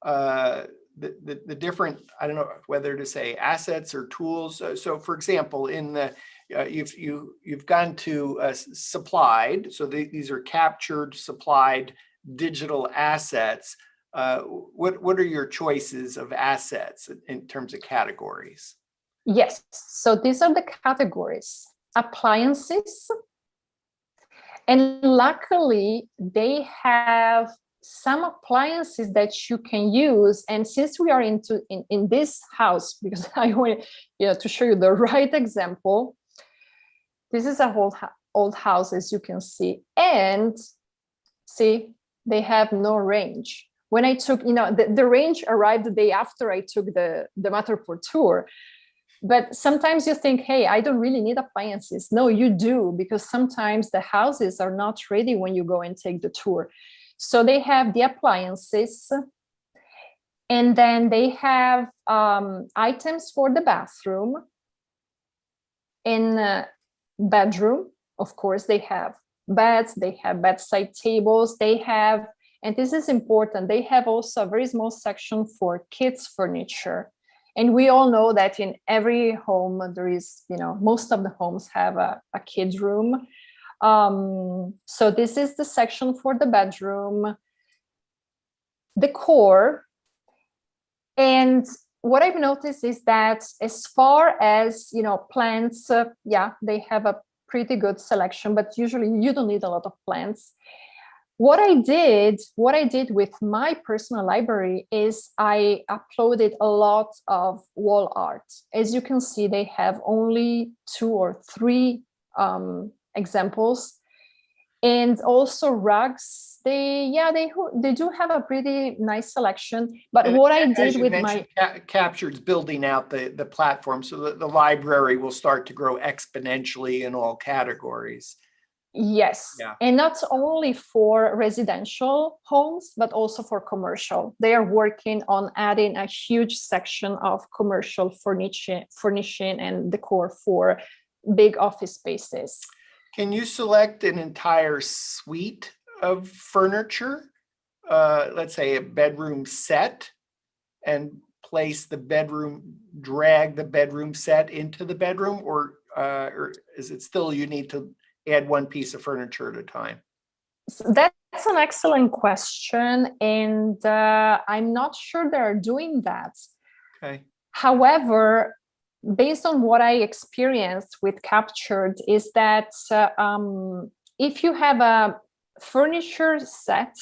the different, I don't know whether to say assets or tools. So for example, in the, you've gone to supplied. So these are captured, supplied digital assets. What are your choices of assets in terms of categories? Yes, so these are the categories: appliances, and luckily they have some appliances that you can use. And since we are in this house, because I want to show you the right example, this is a old house, as you can see, and see, they have no range. When I took, the range arrived the day after I took the Matterport tour. But sometimes you think, hey, I don't really need appliances. No, you do, because sometimes the houses are not ready when you go and take the tour. So they have the appliances, and then they have items for the bathroom. And bedroom. Of course, they have beds, they have bedside tables, they have, and this is important, they have also a very small section for kids furniture. And we all know that in every home there is, most of the homes have a kid's room. So this is the section for the bedroom, decor. And what I've noticed is that as far as, plants, they have a pretty good selection, but usually you don't need a lot of plants. What I did with my personal library is I uploaded a lot of wall art. As you can see, they have only 2 or 3 examples. And also rugs, they do have a pretty nice selection. But And what I as did you with mentioned, Captured's building out the platform so that the library will start to grow exponentially in all categories. Yes, Yeah. and not only for residential homes, but also for commercial. They are working on adding a huge section of commercial furnishing and decor for big office spaces. Can you select an entire suite of furniture? Let's say a bedroom set, and drag the bedroom set into the bedroom, or is it still you need to add one piece of furniture at a time? So that's an excellent question, and I'm not sure they're doing that. Okay. However, based on what I experienced with Captured, is that if you have a furniture set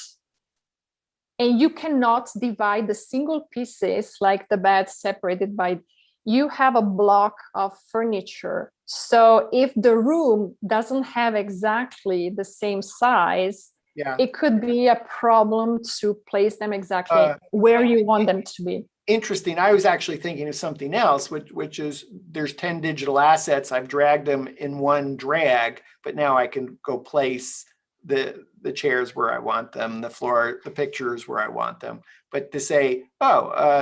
and you cannot divide the single pieces like the bed separated by, you have a block of furniture. So if the room doesn't have exactly the same size, it could be a problem to place them exactly where you want them to be. Interesting. I was actually thinking of something else, which is there's 10 digital assets. I've dragged them in one drag, but now I can go place the chairs where I want them, the floor, the pictures where I want them. But to say,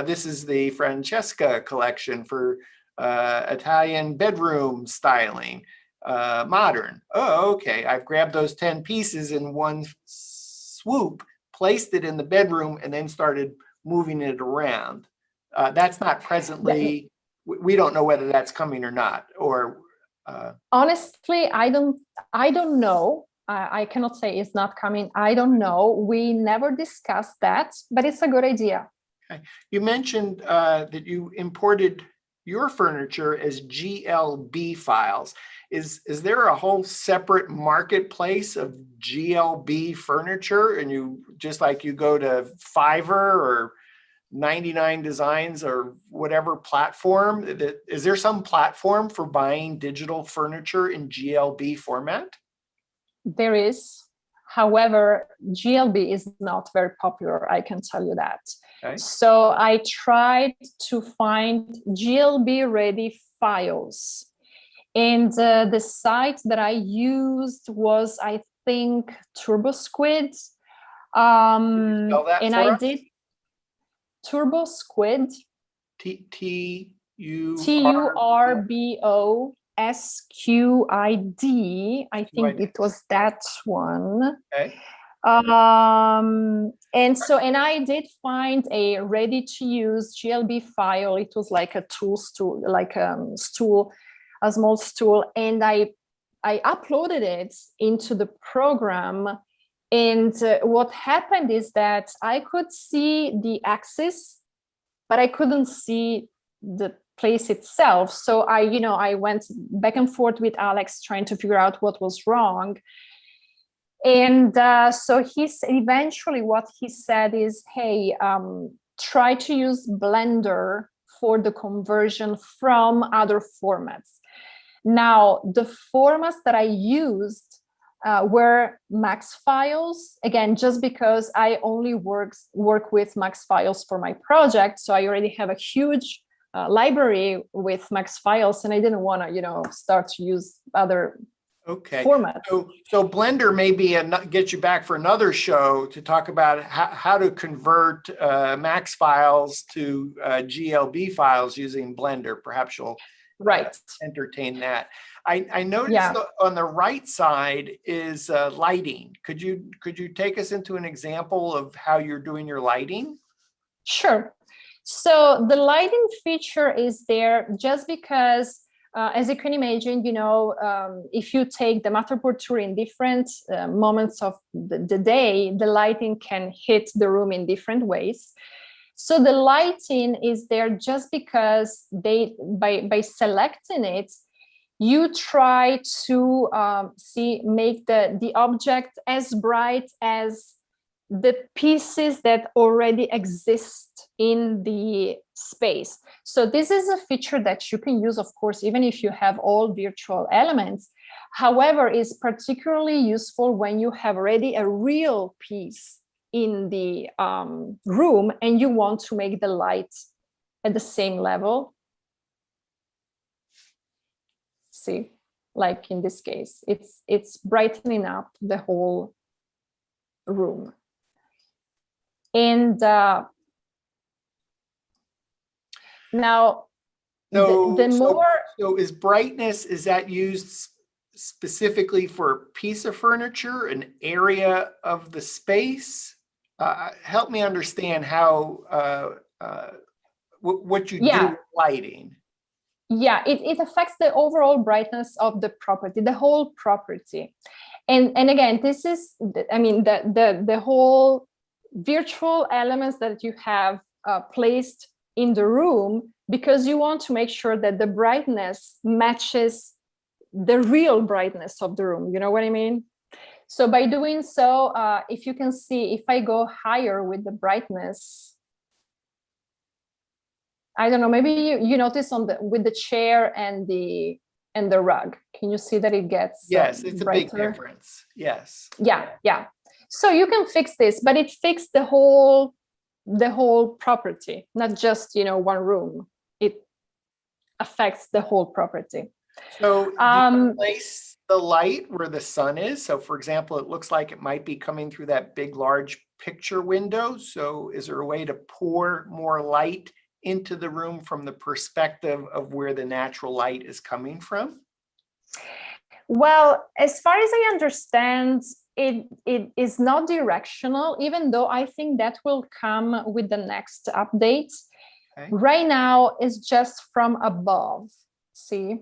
this is the Francesca collection for Italian bedroom styling, modern. Oh, okay. I've grabbed those 10 pieces in one swoop, placed it in the bedroom, and then started moving it around. That's not presently, we don't know whether that's coming or not, or honestly, I don't know. I cannot say it's not coming. I don't know. We never discussed that, but it's a good idea. Okay. You mentioned that you imported your furniture as GLB files. Is there a whole separate marketplace of GLB furniture, and you just like you go to Fiverr or 99 Designs or whatever platform? Is there some platform for buying digital furniture in GLB format? There is. However, GLB is not very popular, I can tell you that. Okay. So I tried to find GLB ready files. And the site that I used was, I think, TurboSquid. Spell that and for I us? did TurboSquid. TurboSquid. I think it was that one. Okay. And I did find a ready-to-use GLB file. It was like a tool stool, like a small stool, and I uploaded it into the program. And what happened is that I could see the axis, but I couldn't see the place itself. So I went back and forth with Alex trying to figure out what was wrong. And so eventually what he said is, hey, try to use Blender for the conversion from other formats. Now, the formats that I used were Max files, again, just because I only work with Max files for my project. So I already have a huge library with Max files, and I didn't want to, start to use other formats. So Blender may be get you back for another show to talk about how to convert Max files to GLB files using Blender. Perhaps you'll Right. entertain that. I noticed Yeah. on the right side is lighting. Could you take us into an example of how you're doing your lighting? Sure. So the lighting feature is there just because, as you can imagine, if you take the Matterport tour in different moments of the day, the lighting can hit the room in different ways. So the lighting is there just because by selecting it, you try to make the object as bright as the pieces that already exist in the space. So this is a feature that you can use, of course, even if you have all virtual elements. However, it's particularly useful when you have already a real piece in the room and you want to make the light at the same level. See, like in this case, it's brightening up the whole room. And now the more. So is brightness, is that used specifically for a piece of furniture, an area of the space? Help me understand how what you do with lighting. Yeah, it affects the overall brightness of the property, the whole property. And again, this is, I mean, the whole virtual elements that you have placed in the room, because you want to make sure that the brightness matches the real brightness of the room. You know what I mean? So by doing so, if you can see, if I go higher with the brightness, I don't know, maybe you notice with the chair and the rug, can you see that it gets yes, it's brighter? A big difference. Yes. Yeah. So you can fix this, but it fixed the whole property, not just one room. It affects the whole property. So do you place the light where the sun is? So for example, it looks like it might be coming through that big, large picture window. So is there a way to pour more light into the room from the perspective of where the natural light is coming from? Well, as far as I understand, it is not directional, even though I think that will come with the next update. Okay. Right now, it's just from above, see?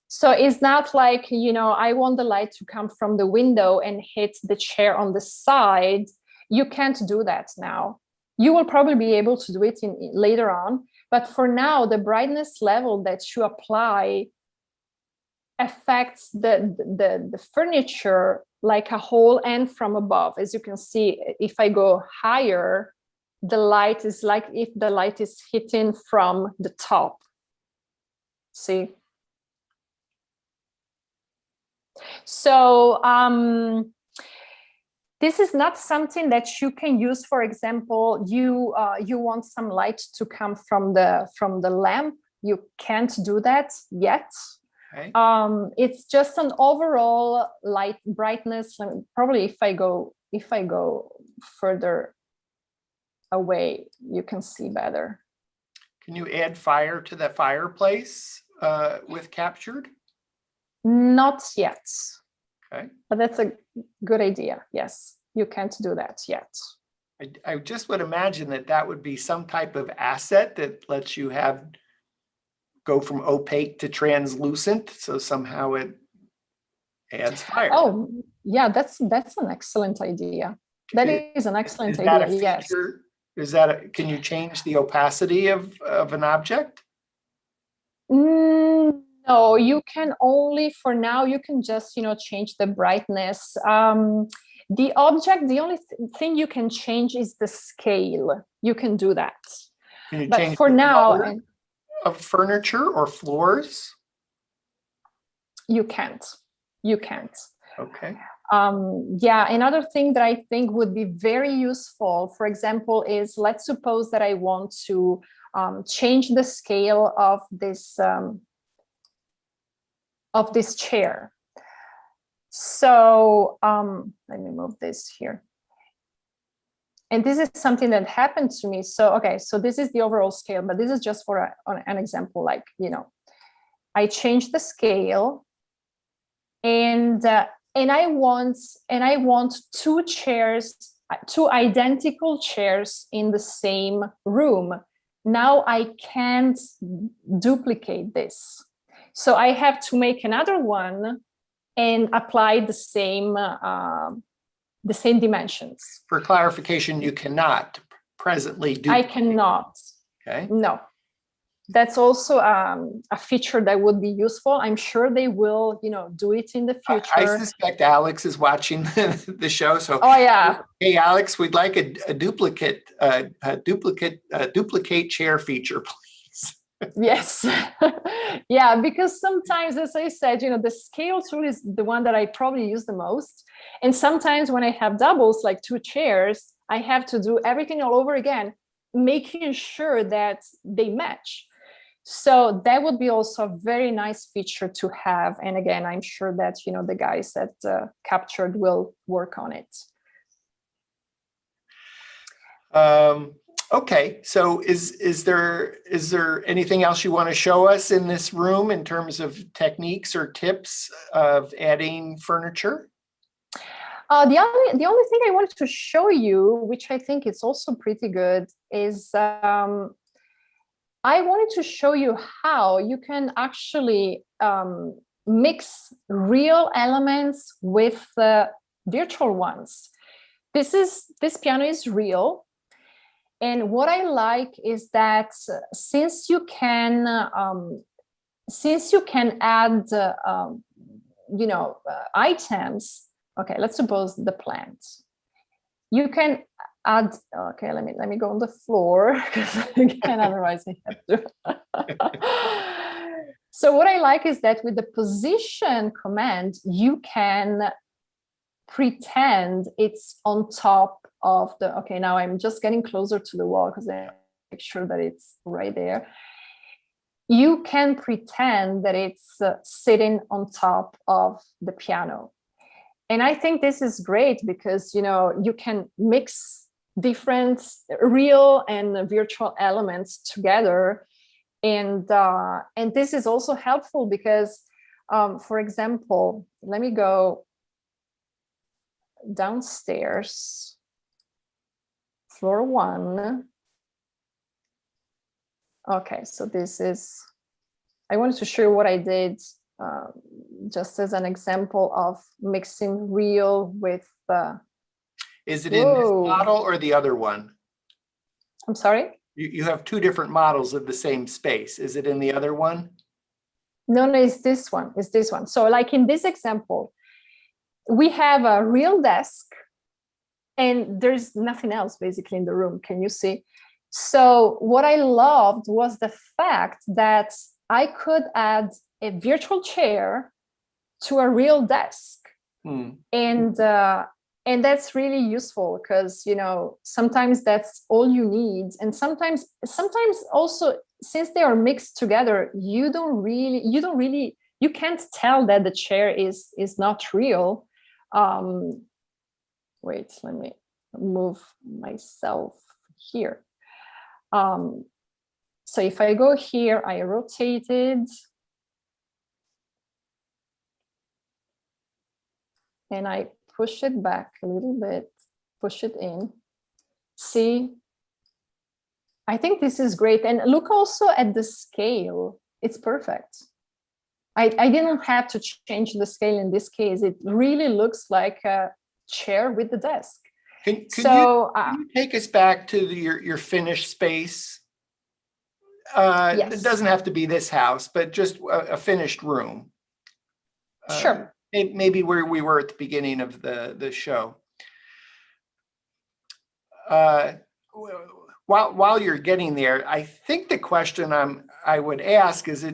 So it's not like, I want the light to come from the window and hit the chair on the side. You can't do that now. You will probably be able to do it later on. But for now, the brightness level that you apply affects the furniture like a whole and from above. As you can see, if I go higher, the light is like if the light is hitting from the top. See? So this is not something that you can use. For example, you want some light to come from the lamp. You can't do that yet. Okay. It's just an overall light brightness. Probably if I go further away, you can see better. Can you add fire to the fireplace with captured? Not yet. Okay. But that's a good idea. Yes, you can't do that yet. I just would imagine that would be some type of asset that lets you go from opaque to translucent. So somehow it adds fire. Oh, yeah, that's an excellent idea. That is an excellent idea. That a feature? Yes. Can you change the opacity of an object? No, you can only, for now, you can just, change the brightness. The object, the only thing you can change is the scale. You can do that. Can you but change for the now, color of furniture or floors? You can't. Okay. Yeah, another thing that I think would be very useful, for example, is let's suppose that I want to change the scale of this chair. So let me move this here. And this is something that happened to me. So, okay, so this is the overall scale, but this is just for an example, like, I change the scale, and I want two chairs, two identical chairs in the same room. Now I can't duplicate this. So I have to make another one and apply the same dimensions. For clarification, you cannot presently do. I cannot. Okay. No. That's also a feature that would be useful. I'm sure they will, do it in the future. I suspect Alex is watching the show. So, oh yeah. Hey, Alex, we'd like a duplicate chair feature, please. Yes. Yeah, because sometimes, as I said, the scale tool is the one that I probably use the most. And sometimes when I have doubles, like two chairs, I have to do everything all over again, making sure that they match. So that would be also a very nice feature to have. And again, I'm sure that, the guys that Captured will work on it. Okay, so is there anything else you want to show us in this room in terms of techniques or tips of adding furniture? The only thing I wanted to show you, which I think is also pretty good, is I wanted to show you how you can actually mix real elements with virtual ones. This piano is real. And what I like is that since you can add, items. Okay, let's suppose the plant. You can add. Okay, let me go on the floor because again, otherwise I have to. So what I like is that with the position command, you can pretend it's on top of the. Okay, now I'm just getting closer to the wall because I make sure that it's right there. You can pretend that it's sitting on top of the piano. And I think this is great because, you can mix different real and virtual elements together. And this is also helpful because, for example, let me go downstairs, floor 1. Okay, so this is, I wanted to show you what I did just as an example of mixing real with. Is it in this model or the other one? I'm sorry? You have two different models of the same space. Is it in the other one? No, it's this one. It's this one. So like in this example, we have a real desk and there's nothing else basically in the room. Can you see? So what I loved was the fact that I could add a virtual chair to a real desk. And that's really useful because, sometimes that's all you need. And sometimes also, since they are mixed together, you can't tell that the chair is not real. Wait, let me move myself here. So if I go here, I rotate it. And I push it back a little bit, push it in. See, I think this is great. And look also at the scale. It's perfect. I didn't have to change the scale in this case. It really looks like a chair with the desk. Can you take us back to your finished space? Yes. It doesn't have to be this house, but just a finished room. Sure. Maybe where we were at the beginning of the show. While you're getting there, I think the question I would ask is,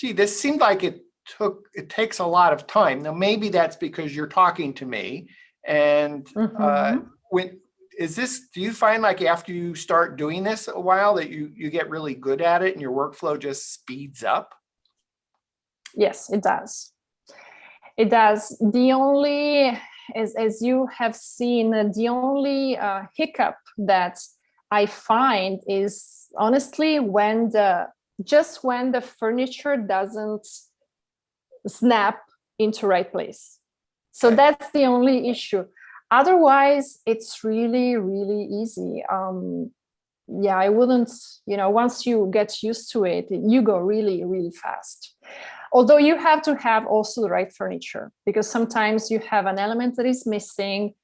this seemed like it takes a lot of time. Now maybe that's because you're talking to me, and do you find like after you start doing this a while that you get really good at it and your workflow just speeds up? Yes, it does. It does. The only, as you have seen, the only hiccup that I find is honestly when the just when the furniture doesn't snap into right place. So Okay. that's the only issue. Otherwise, it's really, really easy. Yeah, I wouldn't, once you get used to it, you go really, really fast. Although you have to have also the right furniture, because sometimes you have an element that is missing,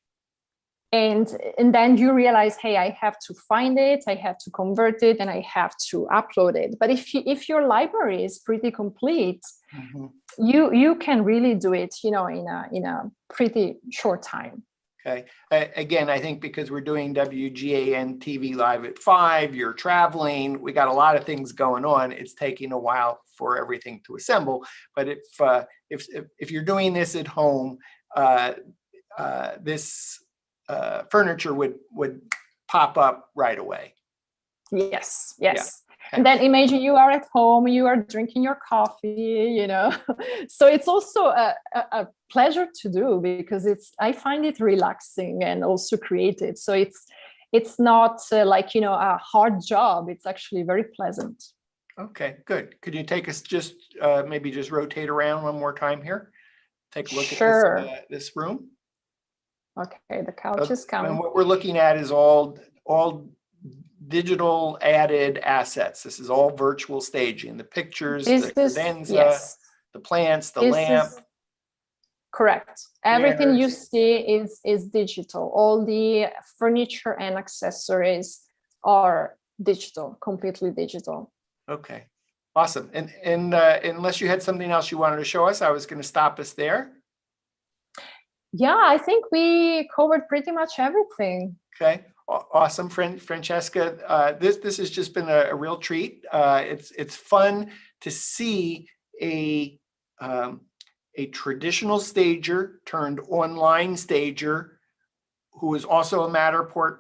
and then you realize, hey, I have to find it, I have to convert it, and I have to upload it. But if your library is pretty complete, Mhm. you can really do it, in a pretty short time. Okay. Again, I think because we're doing WGAN-TV live at 5, you're traveling, we got a lot of things going on. It's taking a while for everything to assemble. But if you're doing this at home, this furniture would pop up right away. Yes. Yeah. Okay. And then imagine you are at home, you are drinking your coffee, So it's also a pleasure to do, because I find it relaxing and also creative. So it's not like, a hard job. It's actually very pleasant. Okay, good. Could you take us just maybe just rotate around one more time here? Take a look Sure. at this room. Okay, the couch is And coming. what we're looking at is all digital added assets. This is all virtual staging. The pictures, the credenza, Yes, the plants, the this lamp. is correct. Everything you Chairs. see is digital. All the furniture and accessories are digital, completely digital. Okay, awesome. And unless you had something else you wanted to show us, I was going to stop us there. Yeah, I think we covered pretty much everything. Okay, awesome, Francesca. This has just been a real treat. It's fun to see a traditional stager turned online stager who is also a Matterport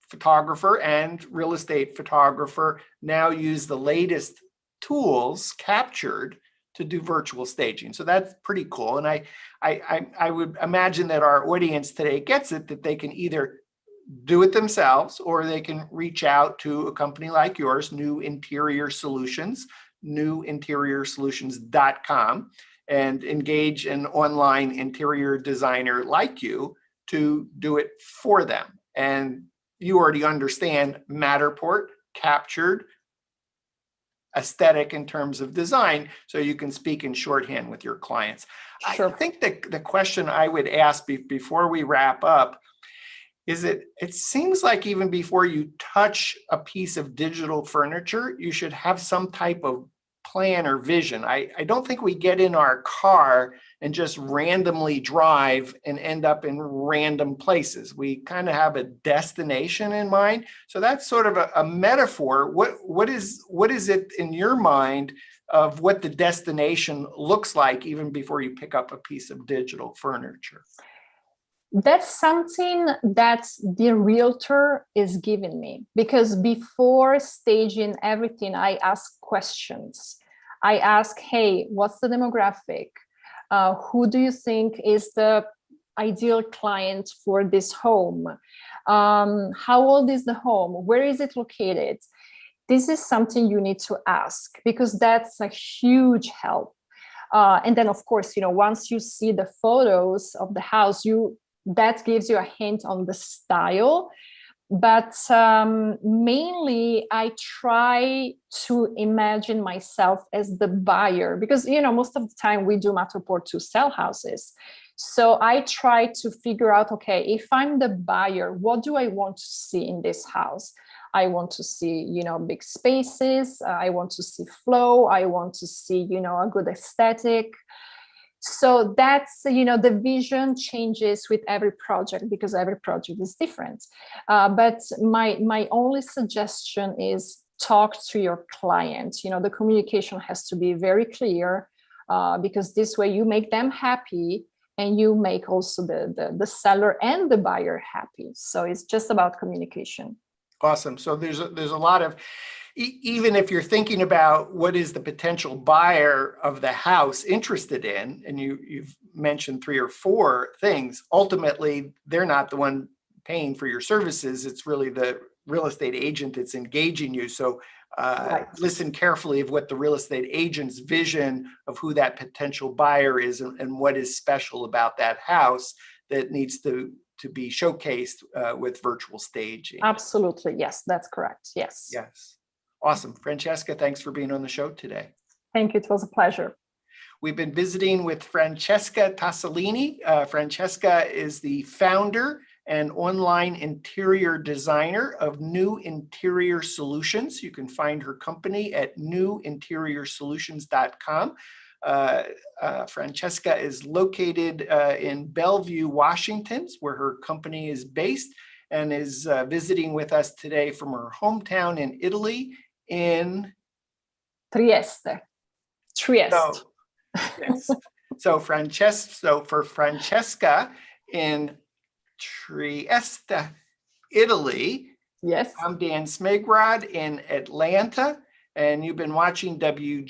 photographer and real estate photographer now use the latest tools captured to do virtual staging. So that's pretty cool. And I would imagine that our audience today gets it, that they can either do it themselves or they can reach out to a company like yours, New Interior Solutions, newinteriorsolutions.com, and engage an online interior designer like you to do it for them. And you already understand Matterport captured aesthetic in terms of design, so you can speak in shorthand with your clients. Sure. I think that the question I would ask before we wrap up is it seems like even before you touch a piece of digital furniture, you should have some type of plan or vision. I don't think we get in our car and just randomly drive and end up in random places. We kind of have a destination in mind. So that's sort of a metaphor. What is it in your mind of what the destination looks like even before you pick up a piece of digital furniture? That's something that the realtor is giving me, because before staging everything, I ask questions. I ask, hey, what's the demographic? Who do you think is the ideal client for this home? How old is the home? Where is it located? This is something you need to ask, because that's a huge help. And then, of course, once you see the photos of the house, that gives you a hint on the style. But mainly I try to imagine myself as the buyer, because most of the time we do Matterport to sell houses. So I try to figure out, okay, if I'm the buyer, what do I want to see in this house? I want to see, big spaces. I want to see flow. I want to see, a good aesthetic. So that's, the vision changes with every project, because every project is different. But my only suggestion is talk to your client. The communication has to be very clear, because this way you make them happy and you make also the seller and the buyer happy. So it's just about communication. Awesome. So there's a lot of, even if you're thinking about what is the potential buyer of the house interested in, and you've mentioned 3 or 4 things, ultimately, they're not the one paying for your services. It's really the real estate agent that's engaging you. So listen carefully of what the real estate agent's vision of who that potential buyer is and what is special about that house that needs to be showcased with virtual staging. Absolutely. Yes, that's correct. Yes. Yes. Awesome. Francesca, thanks for being on the show today. Thank you. It was a pleasure. We've been visiting with Francesca Tassolini. Francesca is the founder and online interior designer of New Interior Solutions. You can find her company at newinteriorsolutions.com. Francesca is located in Bellevue, Washington, where her company is based, and is visiting with us today from her hometown in Italy in Trieste. Yes. So for Francesca in Trieste, Italy. Yes. I'm Dan Smigrod in Atlanta, and you've been watching WGAN